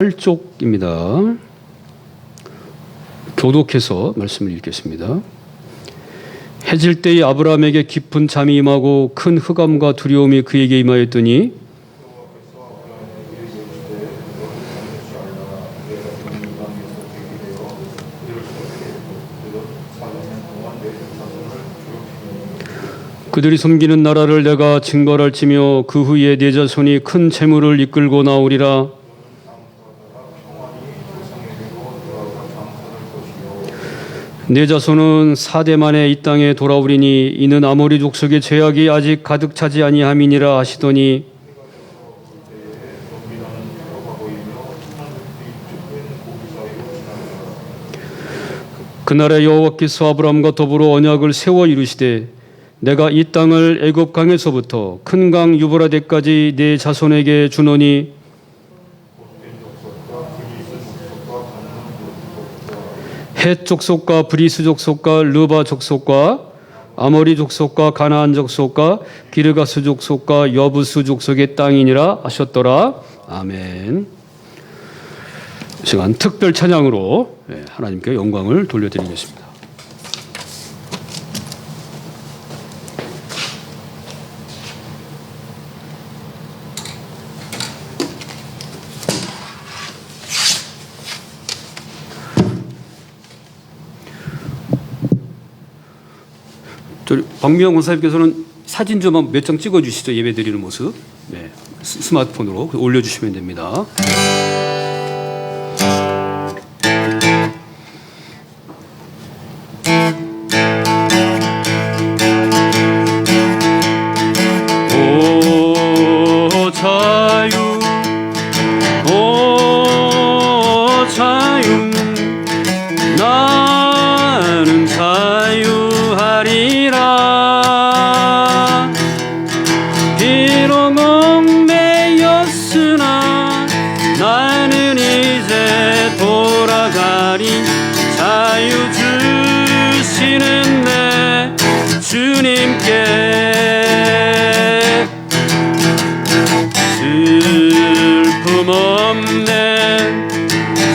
8쪽입니다. 교독해서 말씀을 읽겠습니다. 해질 때에 아브라함에게 깊은 잠이 임하고 큰 흑암과 두려움이 그에게 임하였더니 그들이 섬기는 나라를 내가 증거할지며 그 후에 내 자손이 큰 재물을 이끌고 나오리라. 내 자손은 4대 만에 이 땅에 돌아오리니 이는 아모리 족속의 죄악이 아직 가득 차지 아니함이니라 하시더니 그날에 여호와께서 아브라함과 더불어 언약을 세워 이루시되 내가 이 땅을 애굽 강에서부터 큰 강 유브라데까지 내 자손에게 주노니 헷 족속과 브리스 족속과 르바 족속과 아모리 족속과 가나안 족속과 기르가스 족속과 여부스 족속의 땅이니라 하셨더라. 아멘. 이 시간 특별 찬양으로 하나님께 영광을 돌려드리겠습니다. 박미영 권사님께서는 사진 좀 몇 장 찍어주시죠. 예배 드리는 모습. 네, 스마트폰으로 올려주시면 됩니다. 오 자유, 오 자유, 나는 자유하리라. 비록 얽매였으나 나는 이제 돌아가리. 자유 주시는 내 주님께 슬픔 없네,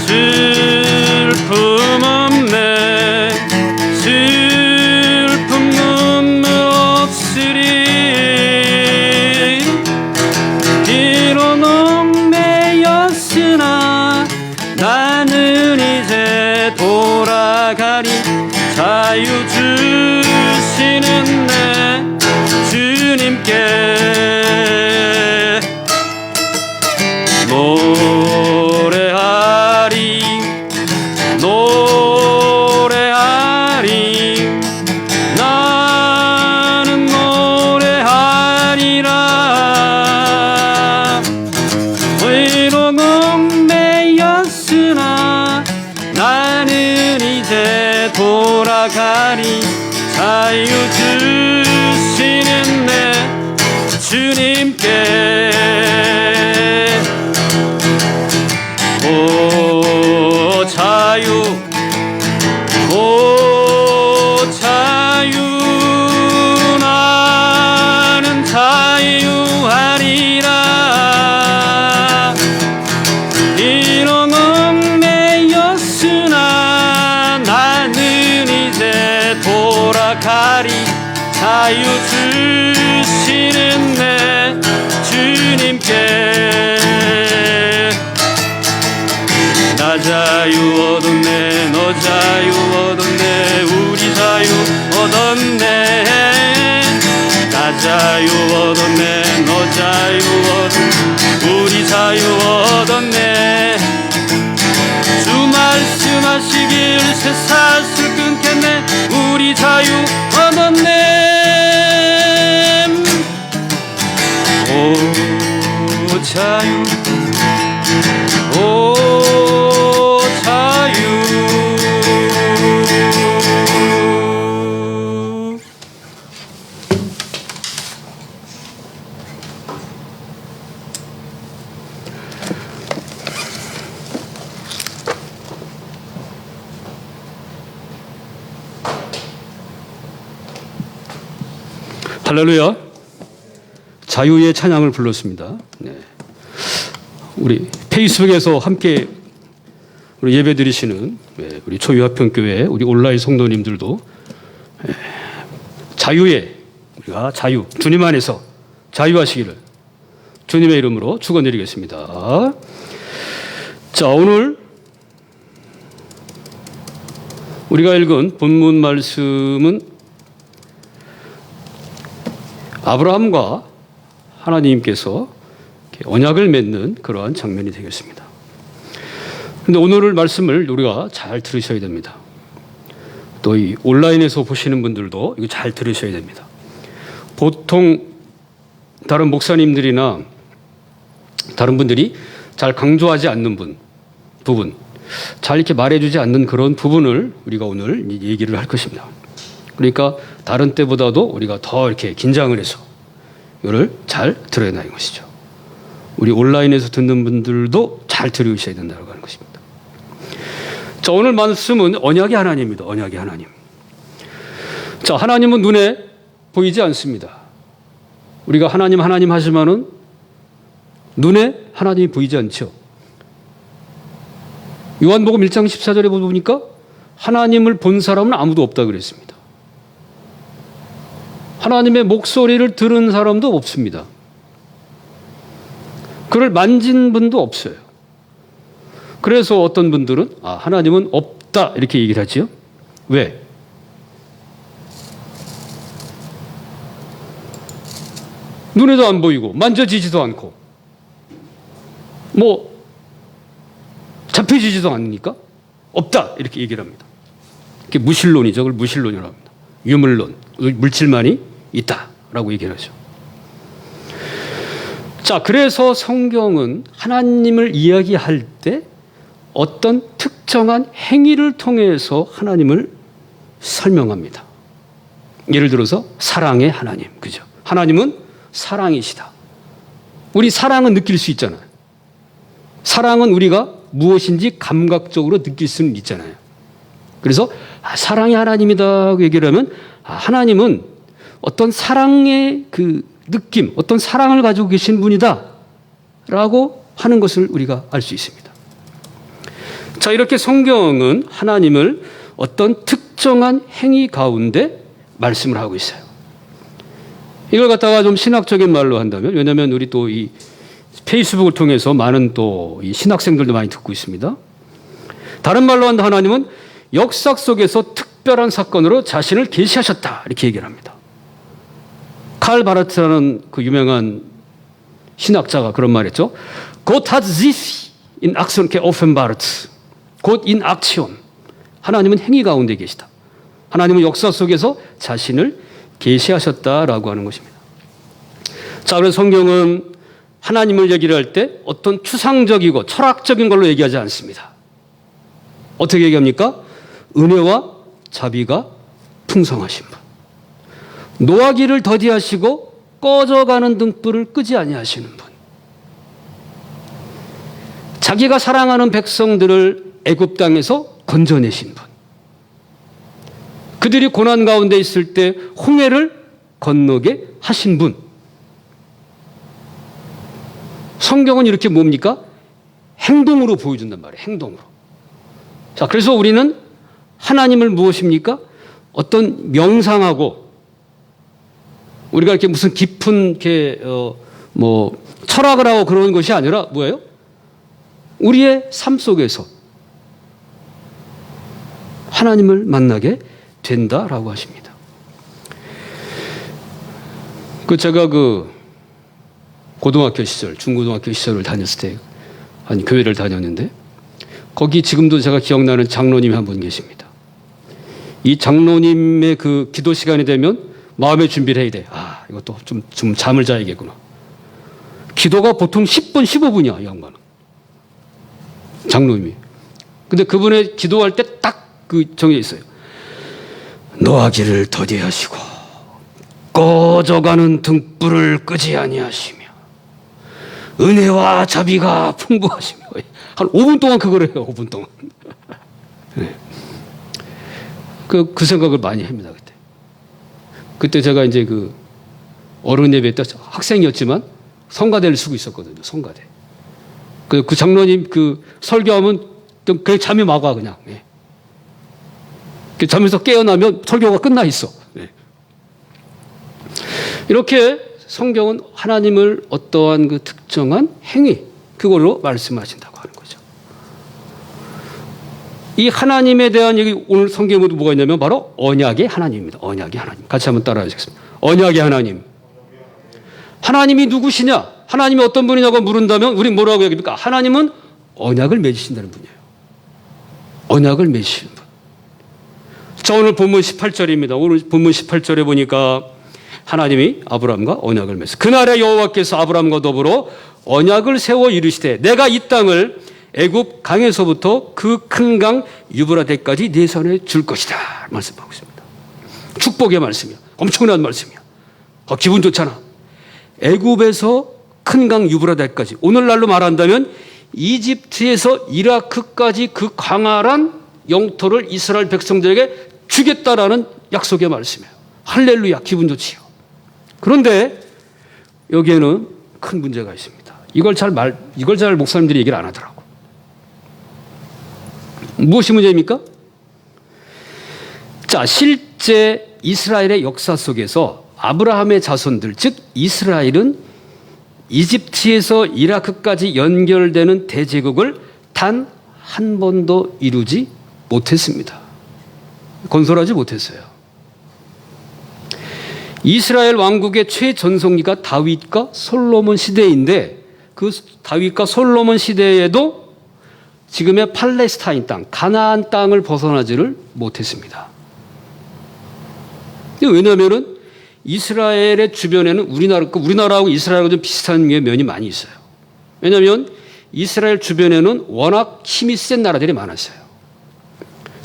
슬픔 없네, 슬픔 눈물 없으리. 비록 얽매였으나 나는 이제 돌아가리. 자유 주시는 내 주님께 노래하리, 노래하리, 나는 노래하리라. 비록 얽매였으나 나는 이제 돌아가리. 자유 주시는 내 주님께 오 자유, 오 자유, 나는 자유하리라. 비록 얽매였으나 나는 이제 돌아가리. 자유 주시는 내 주님께 나 자유 얻었네, 너 자유 얻었네, 우리 자유 얻었네. 나 자유 얻었네, 너 자유 얻었네, 우리 자유 얻었네. 주 말씀하시길 새 사슬 끊겠네. 우리 자유 얻었네. 오 자유, 오 자유. 할렐루야. 자유의 찬양을 불렀습니다. 네. 우리 페이스북에서 함께 우리 예배 드리시는 우리 초유합평교회 우리 온라인 성도님들도 자유에 우리가 주님 안에서 자유하시기를 주님의 이름으로 축원드리겠습니다. 자, 오늘 우리가 읽은 본문 말씀은 아브라함과 하나님께서 언약을 맺는 그러한 장면이 되겠습니다. 그런데 오늘 말씀을 우리가 잘 들으셔야 됩니다. 또 이 온라인에서 보시는 분들도 이거 잘 들으셔야 됩니다. 보통 다른 목사님들이나 다른 분들이 잘 강조하지 않는 부분, 잘 이렇게 말해주지 않는 그런 부분을 우리가 오늘 얘기를 할 것입니다. 그러니까 다른 때보다도 우리가 더 이렇게 긴장을 해서 이거를 잘 들어야 하는 것이죠. 우리 온라인에서 듣는 분들도 잘 들으셔야 된다고 하는 것입니다. 자, 오늘 말씀은 언약의 하나님입니다. 언약의 하나님. 자, 하나님은 눈에 보이지 않습니다. 우리가 하나님 하지만은 눈에 하나님이 보이지 않죠. 요한복음 1장 14절에 보니까 하나님을 본 사람은 아무도 없다 그랬습니다. 하나님의 목소리를 들은 사람도 없습니다. 그를 만진 분도 없어요. 그래서 어떤 분들은 하나님은 없다 이렇게 얘기를 하지요. 왜? 눈에도 안 보이고 만져지지도 않고 잡혀지지도 않으니까 없다 이렇게 얘기를 합니다. 그게 무신론이죠. 그걸 무신론이라고 합니다. 유물론, 물질만이 있다라고 얘기를 하죠. 자, 그래서 성경은 하나님을 이야기할 때 어떤 특정한 행위를 통해서 하나님을 설명합니다. 예를 들어서 사랑의 하나님, 그죠? 하나님은 사랑이시다. 우리 사랑은 느낄 수 있잖아요. 사랑은 우리가 무엇인지 감각적으로 느낄 수는 있잖아요. 그래서 사랑의 하나님이다 얘기를 하면 하나님은 어떤 사랑의 그 느낌, 어떤 사랑을 가지고 계신 분이다 라고 하는 것을 우리가 알 수 있습니다. 자, 이렇게 성경은 하나님을 어떤 특정한 행위 가운데 말씀을 하고 있어요. 이걸 갖다가 좀 신학적인 말로 한다면, 왜냐하면 우리 또 이 페이스북을 통해서 많은 또 이 신학생들도 많이 듣고 있습니다. 다른 말로 한다 하나님은 역사 속에서 특별한 사건으로 자신을 계시하셨다 이렇게 얘기를 합니다. 칼 바르트라는 그 유명한 신학자가 그런 말 했죠. Gott hat sich in Aktion geoffenbart. Gott in Aktion. 하나님은 행위 가운데 계시다. 하나님은 역사 속에서 자신을 계시하셨다라고 하는 것입니다. 자, 그래서 성경은 하나님을 얘기를 할 때 어떤 추상적이고 철학적인 걸로 얘기하지 않습니다. 어떻게 얘기합니까? 은혜와 자비가 풍성하신 분. 노하기를 더디하시고 꺼져가는 등불을 끄지 아니하시는 분. 자기가 사랑하는 백성들을 애굽 땅에서 건져내신 분. 그들이 고난 가운데 있을 때 홍해를 건너게 하신 분. 성경은 이렇게 뭡니까? 행동으로 보여준단 말이에요. 행동으로. 자, 그래서 우리는 하나님을 무엇입니까? 어떤 명상하고 우리가 이렇게 무슨 깊은 이렇게 철학을 하고 그러는 것이 아니라 뭐예요? 우리의 삶 속에서 하나님을 만나게 된다라고 하십니다. 제가 고등학교 시절, 중고등학교 시절을 다녔을 때 한 교회를 다녔는데 거기 지금도 제가 기억나는 장로님이 한 분 계십니다. 이 장로님의 그 기도 시간이 되면 마음의 준비를 해야 돼. 이것도 좀 잠을 자야겠구나. 기도가 보통 10분, 15분이야, 이 양반은. 장로님이. 근데 그분의 기도할 때 딱 정해 있어요. 노하기를 더디하시고 꺼져가는 등불을 끄지 아니하시며 은혜와 자비가 풍부하시며 한 5분 동안 그걸 해요. 5분 동안. 네. 그 생각을 많이 합니다. 그때 제가 이제 어른 예배 때 학생이었지만 성가대를 쓰고 있었거든요. 성가대. 그 장로님 그 설교하면 그냥 잠이 막 와, 그냥. 예. 잠에서 깨어나면 설교가 끝나 있어. 예. 이렇게 성경은 하나님을 어떠한 그 특정한 행위, 그걸로 말씀하신다고 하는 거죠. 이 하나님에 대한 얘기, 오늘 성경에 뭐가 있냐면 바로 언약의 하나님입니다. 언약의 하나님. 같이 한번 따라해 주시겠습니다. 언약의 하나님. 하나님이 누구시냐? 하나님이 어떤 분이냐고 물은다면 우리 뭐라고 얘기합니까? 하나님은 언약을 맺으신다는 분이에요. 언약을 맺으시는 분. 자, 오늘 본문 18절입니다. 오늘 본문 18절에 보니까 하나님이 아브라함과 언약을 맺었어요. 그날에 여호와께서 아브라함과 더불어 언약을 세워 이르시되 내가 이 땅을 애굽 강에서부터 그 큰 강 유브라데까지 네 손에 줄 것이다 말씀하고 있습니다. 축복의 말씀이야. 엄청난 말씀이야. 기분 좋잖아. 애굽에서 큰 강 유브라데까지, 오늘날로 말한다면 이집트에서 이라크까지 그 광활한 영토를 이스라엘 백성들에게 주겠다라는 약속의 말씀이에요. 할렐루야, 기분 좋지요. 그런데 여기에는 큰 문제가 있습니다. 이걸 잘 목사님들이 얘기를 안 하더라고. 무엇이 문제입니까? 자, 실제 이스라엘의 역사 속에서 아브라함의 자손들, 즉 이스라엘은 이집트에서 이라크까지 연결되는 대제국을 단 한 번도 이루지 못했습니다. 건설하지 못했어요. 이스라엘 왕국의 최전성기가 다윗과 솔로몬 시대인데 그 다윗과 솔로몬 시대에도 지금의 팔레스타인 땅, 가나안 땅을 벗어나지를 못했습니다. 왜냐하면 이스라엘의 주변에는 우리나라하고 이스라엘하고 좀 비슷한 면이 많이 있어요. 왜냐하면 이스라엘 주변에는 워낙 힘이 센 나라들이 많았어요.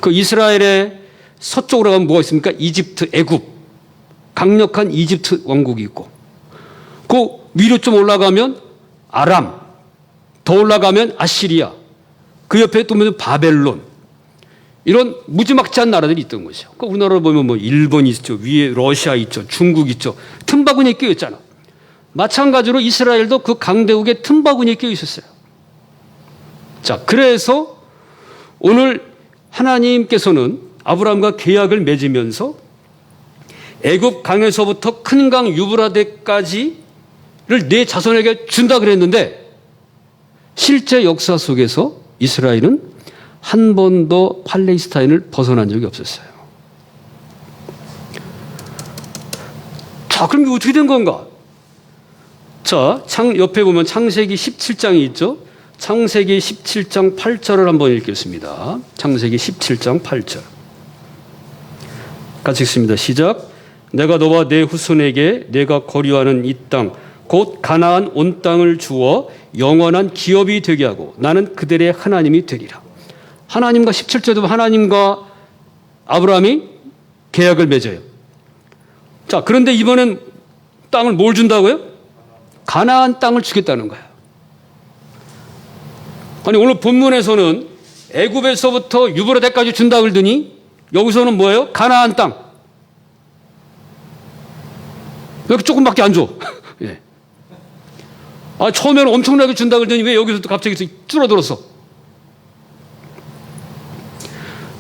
그 이스라엘의 서쪽으로 가면 뭐가 있습니까? 이집트, 애굽, 강력한 이집트 왕국이 있고, 그 위로 좀 올라가면 아람, 더 올라가면 아시리아, 그 옆에 또 바벨론, 이런 무지막지한 나라들이 있던 것이죠. 그러니까 우리나라로 보면 뭐 일본 있죠, 위에 러시아 있죠, 중국 있죠, 틈바구니에 끼어 있잖아. 마찬가지로 이스라엘도 그 강대국의 틈바구니에 끼어 있었어요. 자, 그래서 오늘 하나님께서는 아브라함과 계약을 맺으면서 애굽 강에서부터 큰 강 유브라데까지를 내 자손에게 준다 그랬는데 실제 역사 속에서 이스라엘은 한 번도 팔레스타인을 벗어난 적이 없었어요. 자, 그럼 이게 어떻게 된 건가? 자, 옆에 보면 창세기 17장이 있죠. 창세기 17장 8절을 한번 읽겠습니다. 창세기 17장 8절. 같이 읽습니다. 시작. 내가 너와 내 후손에게 내가 거류하는 이 땅, 곧 가나안 온 땅을 주어 영원한 기업이 되게 하고 나는 그들의 하나님이 되리라. 하나님과 17절도 하나님과 아브라함이 계약을 맺어요. 자, 그런데 이번엔 땅을 뭘 준다고요? 가나안 땅을 주겠다는 거예요. 아니, 오늘 본문에서는 애굽에서부터 유브라데까지 준다 그러더니 여기서는 뭐예요? 가나안 땅. 왜 이렇게 조금밖에 안 줘? 예. 처음에는 엄청나게 준다 그러더니 왜 여기서 또 갑자기 줄어들었어?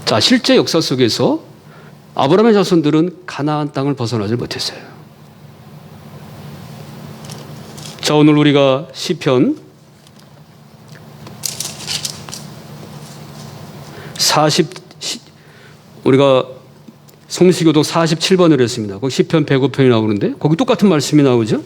자, 실제 역사 속에서 아브라함의 자손들은 가나안 땅을 벗어나지 못했어요. 자, 오늘 우리가 시편 우리가 성시교독 47번을 했습니다. 거기 시편 105편이 나오는데 거기 똑같은 말씀이 나오죠.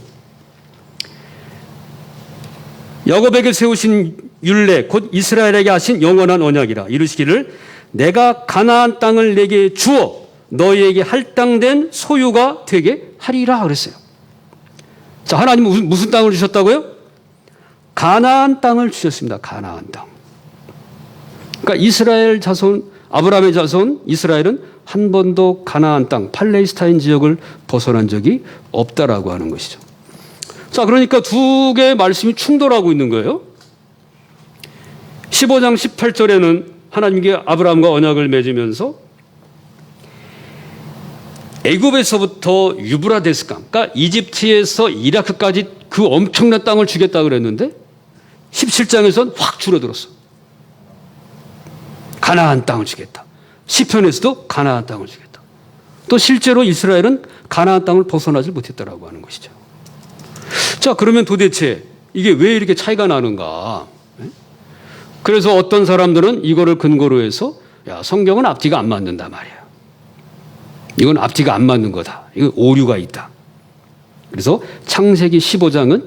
야곱에게 세우신 율례 곧 이스라엘에게 하신 영원한 언약이라. 이르시기를 내가 가나안 땅을 내게 주어 너희에게 할당된 소유가 되게 하리라 그랬어요. 자, 하나님은 무슨 땅을 주셨다고요? 가나안 땅을 주셨습니다. 가나안 땅. 그러니까 이스라엘 자손, 아브라함의 자손 이스라엘은 한 번도 가나안 땅, 팔레스타인 지역을 벗어난 적이 없다라고 하는 것이죠. 자, 그러니까 두 개의 말씀이 충돌하고 있는 거예요. 15장 18절에는 하나님께 아브라함과 언약을 맺으면서 애굽에서부터 유브라데스 강, 그러니까 이집트에서 이라크까지 그 엄청난 땅을 주겠다 그랬는데 17장에서는 확 줄어들었어. 가나안 땅을 주겠다. 시편에서도 가나안 땅을 주겠다. 또 실제로 이스라엘은 가나안 땅을 벗어나지 못했다라고 하는 것이죠. 자, 그러면 도대체 이게 왜 이렇게 차이가 나는가? 그래서 어떤 사람들은 이거를 근거로 해서 야, 성경은 앞뒤가 안 맞는다 말이야. 이건 앞뒤가 안 맞는 거다. 이건 오류가 있다. 그래서 창세기 15장은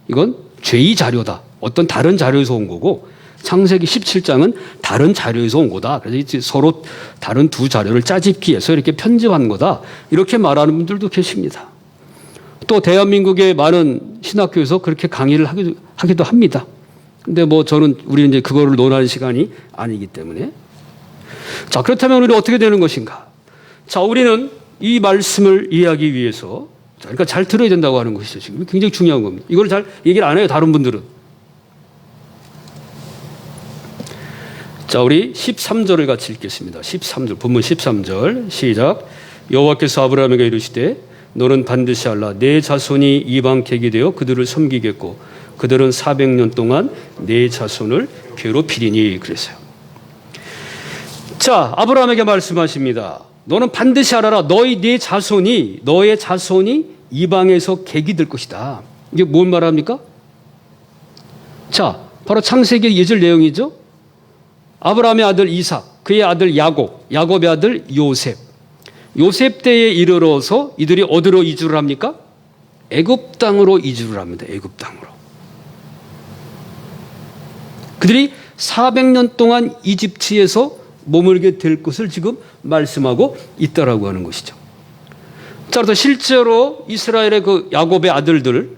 이건 죄의 자료다. 어떤 다른 자료에서 온 거고 창세기 17장은 다른 자료에서 온 거다. 그래서 이제 서로 다른 두 자료를 짜집기 위해서 이렇게 편집한 거다. 이렇게 말하는 분들도 계십니다. 또 대한민국의 많은 신학교에서 그렇게 강의를 하기도 합니다. 근데 뭐 우리는 이제 그거를 논할 시간이 아니기 때문에. 자, 그렇다면 우리는 어떻게 되는 것인가? 자, 우리는 이 말씀을 이해하기 위해서 그러니까 잘 들어야 된다고 하는 것이죠. 지금 굉장히 중요한 겁니다. 이걸 잘 얘기를 안 해요, 다른 분들은. 자, 우리 13절을 같이 읽겠습니다. 13절, 본문 13절 시작. 여호와께서 아브라함에게 이르시되 너는 반드시 알라 내 자손이 이방 객이 되어 그들을 섬기겠고 그들은 400년 동안 내 자손을 괴롭히리니 그랬어요. 자, 아브라함에게 말씀하십니다. 너는 반드시 알아라 너의 자손이 이방에서 객이 될 것이다. 이게 뭘 말합니까? 자, 바로 창세기 예절 내용이죠. 아브라함의 아들 이삭, 그의 아들 야곱의 아들 요셉 때에 이르러서 이들이 어디로 이주를 합니까? 애굽 땅으로 이주를 합니다. 애굽 땅으로. 그들이 400년 동안 이집트에서 머물게 될 것을 지금 말씀하고 있다라고 하는 것이죠. 자, 그래서 실제로 이스라엘의 그 야곱의 아들들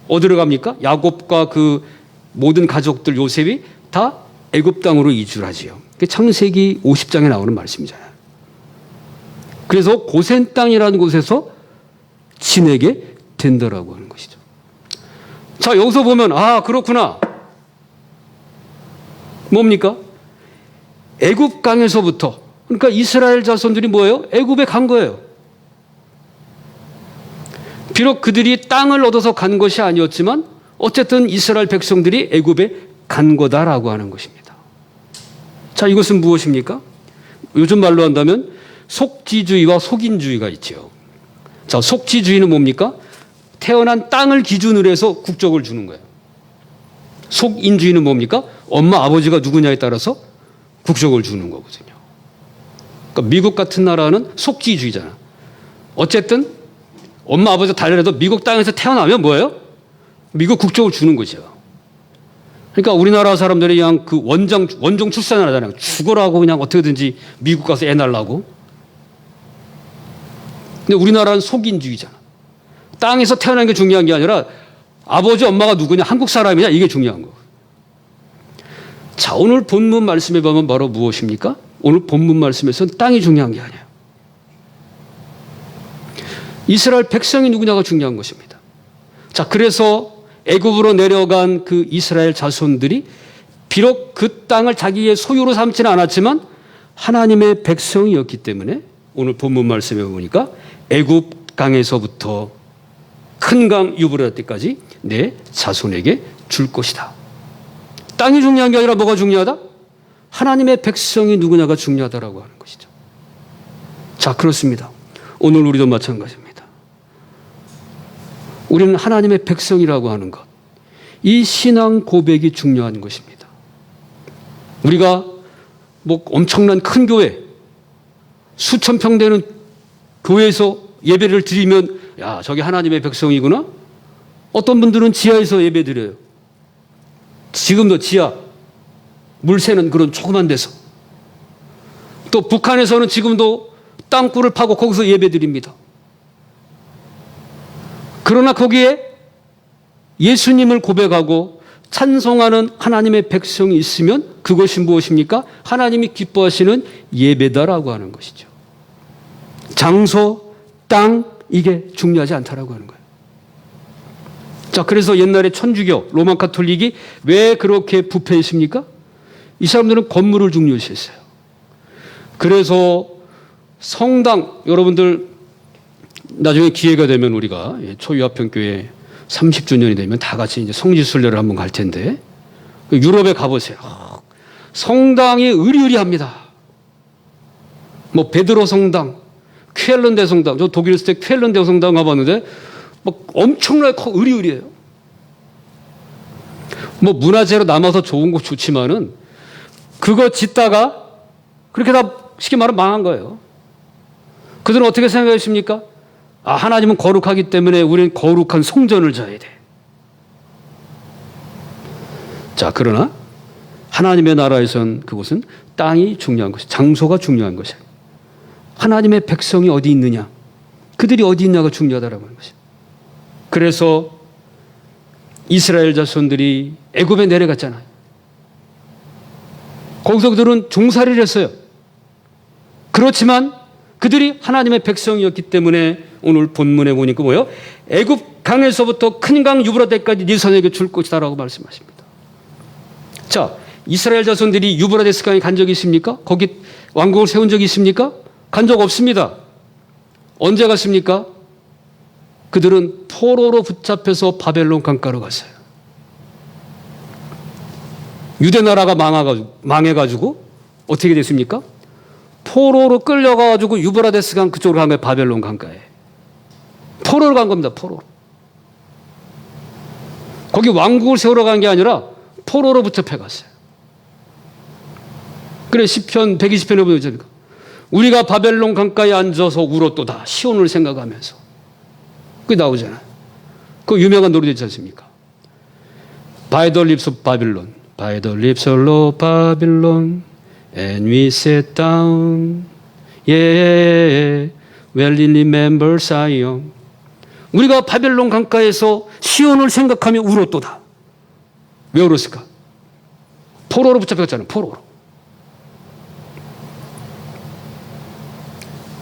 어디로 갑니까? 야곱과 그 모든 가족들 요셉이 다 애굽 땅으로 이주를 하지요. 그게 창세기 50장에 나오는 말씀이잖아요. 그래서 고센 땅이라는 곳에서 지내게 된다라고 하는 것이죠. 자, 여기서 보면 아, 그렇구나. 뭡니까? 애굽 강에서부터 그러니까 이스라엘 자손들이 뭐예요? 애굽에 간 거예요. 비록 그들이 땅을 얻어서 간 것이 아니었지만 어쨌든 이스라엘 백성들이 애굽에 간 거다라고 하는 것입니다. 자, 이것은 무엇입니까? 요즘 말로 한다면 속지주의와 속인주의가 있죠. 자, 속지주의는 뭡니까? 태어난 땅을 기준으로 해서 국적을 주는 거예요. 속인주의는 뭡니까? 엄마 아버지가 누구냐에 따라서 국적을 주는 거거든요. 그러니까 미국 같은 나라는 속지주의잖아. 어쨌든 엄마 아버지가 달라도 미국 땅에서 태어나면 뭐예요? 미국 국적을 주는 거죠. 그러니까 우리나라 사람들이 그냥 그 원정 출산을 하잖아요. 죽어라고 그냥 어떻게든지 미국 가서 애 낳으려고. 근데 우리나라는 속인주의잖아. 땅에서 태어난 게 중요한 게 아니라 아버지 엄마가 누구냐 한국 사람이냐 이게 중요한 거. 자, 오늘 본문 말씀에 보면 바로 무엇입니까? 오늘 본문 말씀에서는 땅이 중요한 게 아니에요. 이스라엘 백성이 누구냐가 중요한 것입니다. 자, 그래서 애굽으로 내려간 그 이스라엘 자손들이 비록 그 땅을 자기의 소유로 삼지는 않았지만 하나님의 백성이었기 때문에 오늘 본문 말씀에 보니까 애굽 강에서부터 큰 강 유브라데까지 내 자손에게 줄 것이다. 땅이 중요한 게 아니라 뭐가 중요하다? 하나님의 백성이 누구냐가 중요하다라고 하는 것이죠. 자, 그렇습니다. 오늘 우리도 마찬가지입니다. 우리는 하나님의 백성이라고 하는 것, 이 신앙 고백이 중요한 것입니다. 우리가 뭐 엄청난 큰 교회, 수천 평 되는 교회에서 예배를 드리면 야, 저게 하나님의 백성이구나? 어떤 분들은 지하에서 예배 드려요. 지금도 지하, 물 새는 그런 조그만 데서. 또 북한에서는 지금도 땅굴을 파고 거기서 예배 드립니다. 그러나 거기에 예수님을 고백하고 찬송하는 하나님의 백성이 있으면 그것이 무엇입니까? 하나님이 기뻐하시는 예배다라고 하는 것이죠. 장소, 땅, 이게 중요하지 않다라고 하는 거예요. 자, 그래서 옛날에 천주교, 로마 가톨릭이 왜 그렇게 부패했습니까? 이 사람들은 건물을 중요시했어요. 그래서 성당, 여러분들 나중에 기회가 되면 우리가 초유아평교회 30주년이 되면 다 같이 이제 성지순례를 한번 갈 텐데 유럽에 가보세요. 성당이 의리의리합니다. 뭐 베드로 성당, 쾰른대 성당, 저 독일 있을 때 쾰른대 성당 가봤는데 막 엄청나게 의리의리해요. 뭐 문화재로 남아서 좋은 거 좋지만은 그거 짓다가 그렇게 다 쉽게 말하면 망한 거예요. 그들은 어떻게 생각했습니까? 아, 하나님은 거룩하기 때문에 우리는 거룩한 성전을 져야 돼. 자, 그러나 하나님의 나라에선 그곳은 땅이 중요한 것이, 장소가 중요한 것이에요. 하나님의 백성이 어디 있느냐, 그들이 어디 있냐가 중요하다라고 하는 것이에요. 그래서 이스라엘 자손들이 애굽에 내려갔잖아요. 거기서 그들은 종살이를 했어요. 그렇지만 그들이 하나님의 백성이었기 때문에 오늘 본문에 보니까 뭐예요? 애굽 강에서부터 큰 강 유브라데까지 네 손에게 줄 것이다라고 말씀하십니다. 자, 이스라엘 자손들이 유브라데스 강에 간 적이 있습니까? 거기 왕국을 세운 적이 있습니까? 간 적 없습니다. 언제 갔습니까? 그들은 포로로 붙잡혀서 바벨론 강가로 갔어요. 유대 나라가 망해가지고 어떻게 됐습니까? 포로로 끌려가가지고 유브라데스 강 그쪽으로 간 거예요. 바벨론 강가에. 포로로 간 겁니다. 포로. 거기 왕국을 세우러 간 게 아니라 포로로 붙잡혀 갔어요. 그래 시편 120편에 보면 우리가 바벨론 강가에 앉아서 울었도다. 시온을 생각하면서. 그게 나오잖아요. 그 유명한 노래 있지 않습니까? By the lips of Babylon. By the lips of Babylon. And we sat down. Yeah. Well remember Zion. 우리가 바벨론 강가에서 시온을 생각하며 울었도다. 왜 울었을까? 포로로 붙잡혔잖아요. 포로로.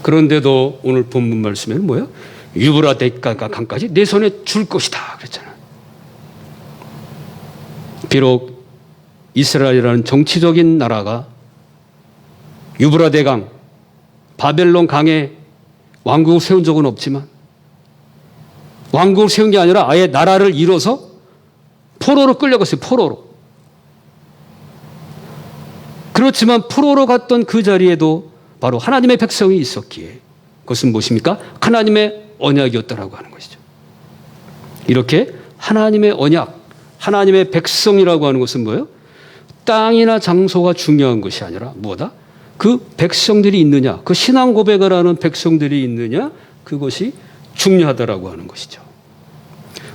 그런데도 오늘 본문 말씀에는 뭐예요? 유브라데 강까지 내 손에 줄 것이다 그랬잖아요. 비록 이스라엘이라는 정치적인 나라가 유브라데 강, 바벨론 강에 왕국을 세운 적은 없지만 왕국을 세운 게 아니라 아예 나라를 잃어서 포로로 끌려갔어요. 포로로. 그렇지만 포로로 갔던 그 자리에도 바로 하나님의 백성이 있었기에 그것은 무엇입니까? 하나님의 언약이었다라고 하는 것이죠. 이렇게 하나님의 언약, 하나님의 백성이라고 하는 것은 뭐예요? 땅이나 장소가 중요한 것이 아니라 무엇이다? 그 백성들이 있느냐, 그 신앙 고백을 하는 백성들이 있느냐, 그것이 중요하다라고 하는 것이죠.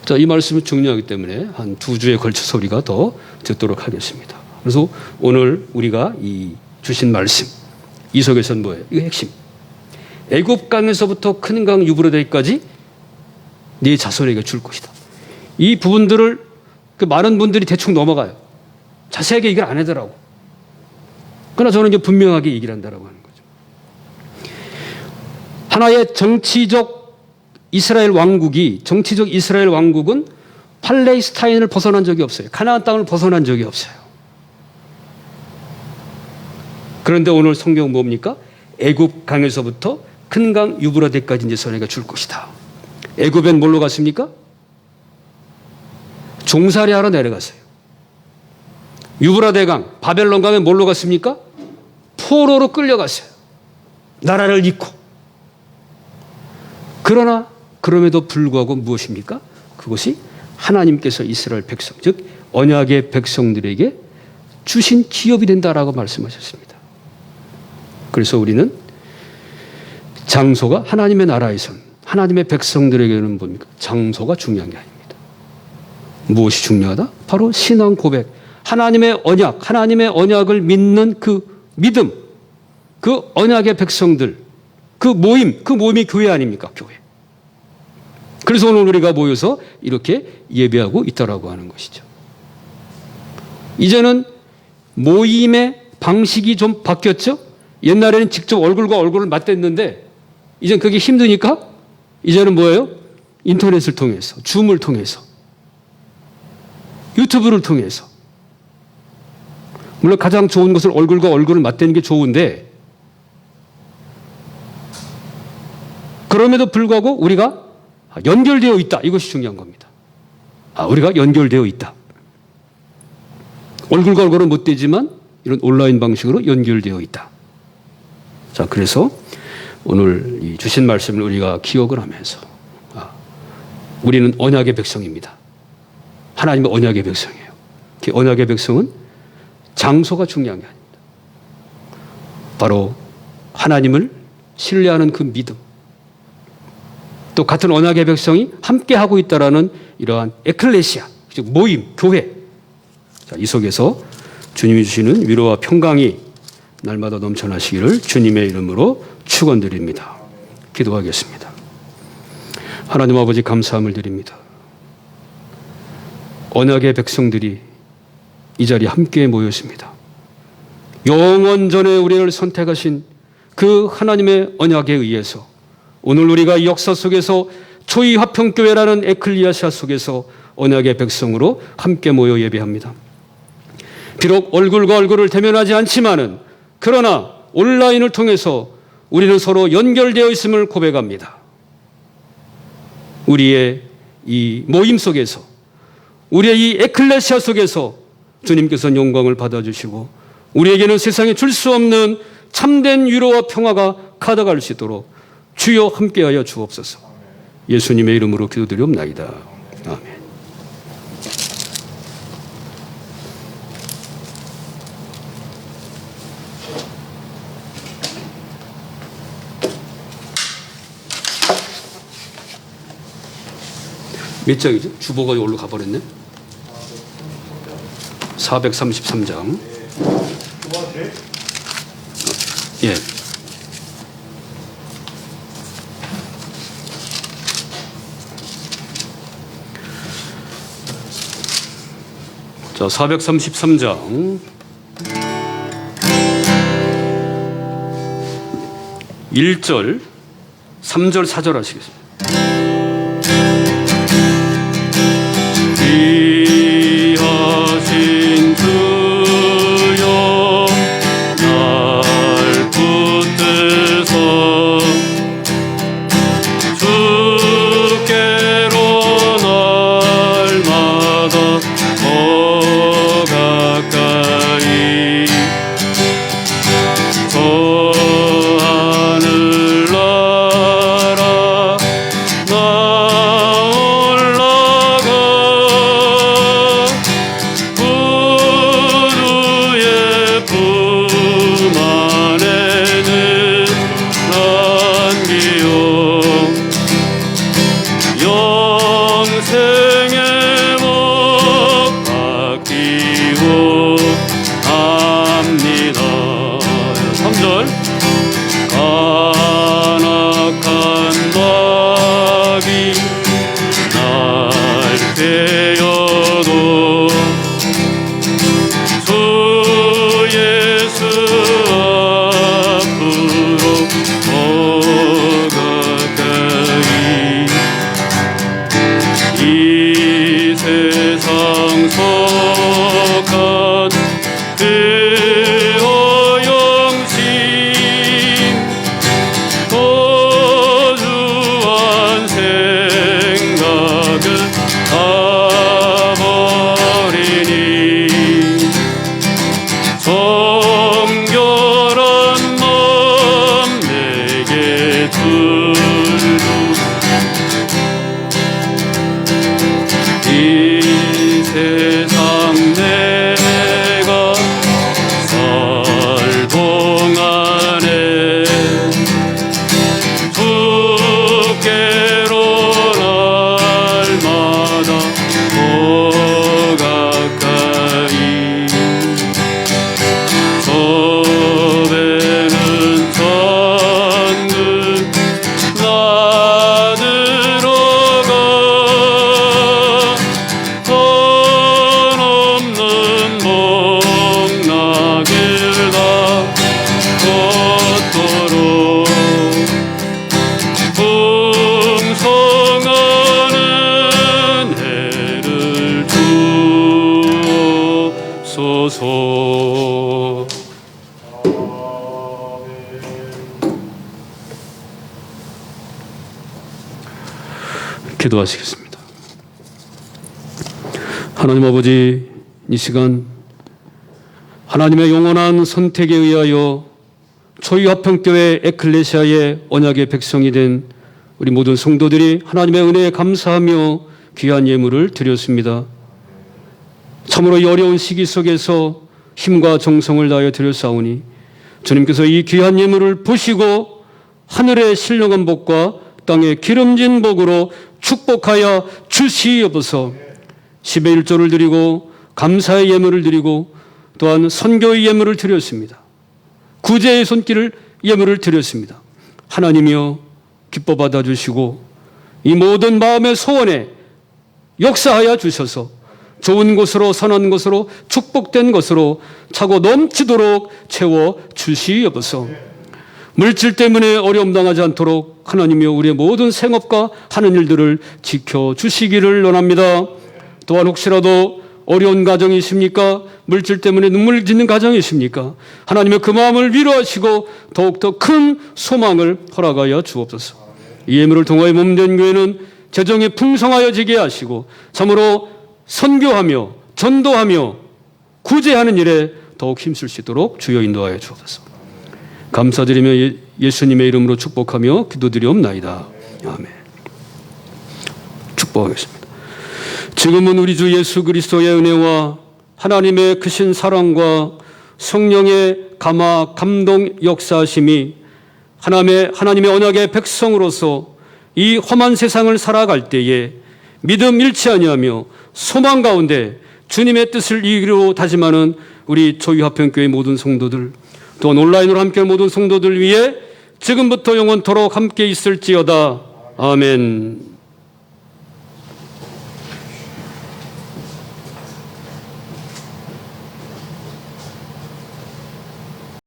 자, 이 말씀은 중요하기 때문에 한 2주에 걸쳐서 우리가 더 듣도록 하겠습니다. 그래서 오늘 우리가 이 주신 말씀, 이 속에서는 뭐예요? 이거 핵심. 애굽 강에서부터 큰 강 유브라데까지 네 자손에게 줄 것이다. 이 부분들을 그 많은 분들이 대충 넘어가요. 자세하게 얘기를 안 하더라고. 그러나 저는 이제 분명하게 얘기를 한다라고 하는 거죠. 하나의 정치적 이스라엘 왕국은 팔레스타인을 벗어난 적이 없어요. 가나안 땅을 벗어난 적이 없어요. 그런데 오늘 성경은 뭡니까? 애굽 강에서부터 큰 강 유브라데까지 이제 선에게 줄 것이다. 애굽엔 뭘로 갔습니까? 종살이하러 내려갔어요. 유브라데 강, 바벨론 강에 뭘로 갔습니까? 포로로 끌려갔어요. 나라를 잃고. 그러나 그럼에도 불구하고 무엇입니까? 그것이 하나님께서 이스라엘 백성, 즉 언약의 백성들에게 주신 기업이 된다라고 말씀하셨습니다. 그래서 우리는 장소가 하나님의 나라에선 하나님의 백성들에게는 뭡니까? 장소가 중요한 게 아닙니다. 무엇이 중요하다? 바로 신앙 고백, 하나님의 언약, 하나님의 언약을 믿는 그 믿음, 그 언약의 백성들, 그 모임이 교회 아닙니까? 교회. 그래서 오늘 우리가 모여서 이렇게 예배하고 있다라고 하는 것이죠. 이제는 모임의 방식이 좀 바뀌었죠? 옛날에는 직접 얼굴과 얼굴을 맞댔는데 이제는 그게 힘드니까 이제는 뭐예요? 인터넷을 통해서, 줌을 통해서, 유튜브를 통해서. 물론 가장 좋은 것은 얼굴과 얼굴을 맞대는 게 좋은데 그럼에도 불구하고 우리가 연결되어 있다. 이것이 중요한 겁니다. 우리가 연결되어 있다. 얼굴과 얼굴은 못 되지만 이런 온라인 방식으로 연결되어 있다. 자, 그래서 오늘 이 주신 말씀을 우리가 기억을 하면서 우리는 언약의 백성입니다. 하나님의 언약의 백성이에요. 그 언약의 백성은 장소가 중요한 게 아닙니다. 바로 하나님을 신뢰하는 그 믿음, 또 같은 언약의 백성이 함께하고 있다라는 이러한 에클레시아, 즉 모임, 교회. 자, 이 속에서 주님이 주시는 위로와 평강이 날마다 넘쳐나시기를 주님의 이름으로 축원드립니다. 기도하겠습니다. 하나님 아버지, 감사함을 드립니다. 언약의 백성들이 이 자리에 함께 모였습니다. 영원전에 우리를 선택하신 그 하나님의 언약에 의해서 오늘 우리가 이 역사 속에서 초이화평교회라는 에클리아시아 속에서 언약의 백성으로 함께 모여 예배합니다. 비록 얼굴과 얼굴을 대면하지 않지만은 그러나 온라인을 통해서 우리는 서로 연결되어 있음을 고백합니다. 우리의 이 모임 속에서, 우리의 이 에클레시아 속에서 주님께서는 영광을 받아주시고 우리에게는 세상에 줄 수 없는 참된 위로와 평화가 가득할 수 있도록 주여 함께하여 주옵소서. 예수님의 이름으로 기도드리옵나이다. 아멘. 몇 장이죠? 주보가 여기로 가버렸네. 433장. 예. 자, 433장 1절, 3절, 4절 하시겠습니다. 귀하신 주여 날 붙드서 주께로 날마다 더 가까이 저 하늘나라 나 올라가 구주의 품 안에는 남기요 영생의 복 받기로 합니다. 3절 간악한 마귀 날 베어도 주 예수 앞으로 더 가까이 이 세상 속한 그 허영심 도주한 생각을 다 버리니 정결한 마음 내게 두루 이 세상 내가 살 동안에 주께로 날마다 더 가까이 저배는 천국 나들어 가 선 없는 복락을 다 걷도록 풍성하는 해를 주소서. 기도하시겠습니다. 하나님 아버지, 이 시간 하나님의 영원한 선택에 의하여 초위화평교회 에클레시아의 언약의 백성이 된 우리 모든 성도들이 하나님의 은혜에 감사하며 귀한 예물을 드렸습니다. 참으로 이 어려운 시기 속에서 힘과 정성을 다하여 드렸사오니 주님께서 이 귀한 예물을 보시고 하늘의 신령한 복과 땅의 기름진 복으로 축복하여 주시옵소서. 10의 1조를 드리고 감사의 예물을 드리고 또한 선교의 예물을 드렸습니다. 구제의 손길을 예물을 드렸습니다. 하나님이여 기뻐 받아주시고 이 모든 마음의 소원에 역사하여 주셔서 좋은 곳으로 선한 곳으로 축복된 것으로 차고 넘치도록 채워 주시옵소서. 물질 때문에 어려움 당하지 않도록 하나님이여 우리의 모든 생업과 하는 일들을 지켜주시기를 원합니다. 또한 혹시라도 어려운 가정이 있습니까? 물질 때문에 눈물 짓는 가정이 있습니까? 하나님의 그 마음을 위로하시고 더욱더 큰 소망을 허락하여 주옵소서. 이 예물을 통하여 몸된 교회는 재정이 풍성하여지게 하시고 참으로 선교하며 전도하며 구제하는 일에 더욱 힘쓸 수 있도록 주여 인도하여 주옵소서. 감사드리며 예수님의 이름으로 축복하며 기도드리옵나이다. 아멘. 축복하겠습니다. 지금은 우리 주 예수 그리스도의 은혜와 하나님의 크신 사랑과 성령의 감화 감동 역사하심이 하나님의 언약의 백성으로서 이 험한 세상을 살아갈 때에 믿음 잃지 아니하며 소망 가운데 주님의 뜻을 이루어 다짐하는 우리 초위화평교회 모든 성도들, 또한 온라인으로 함께하는 모든 성도들 위해 지금부터 영원토록 함께 있을지어다. 아멘.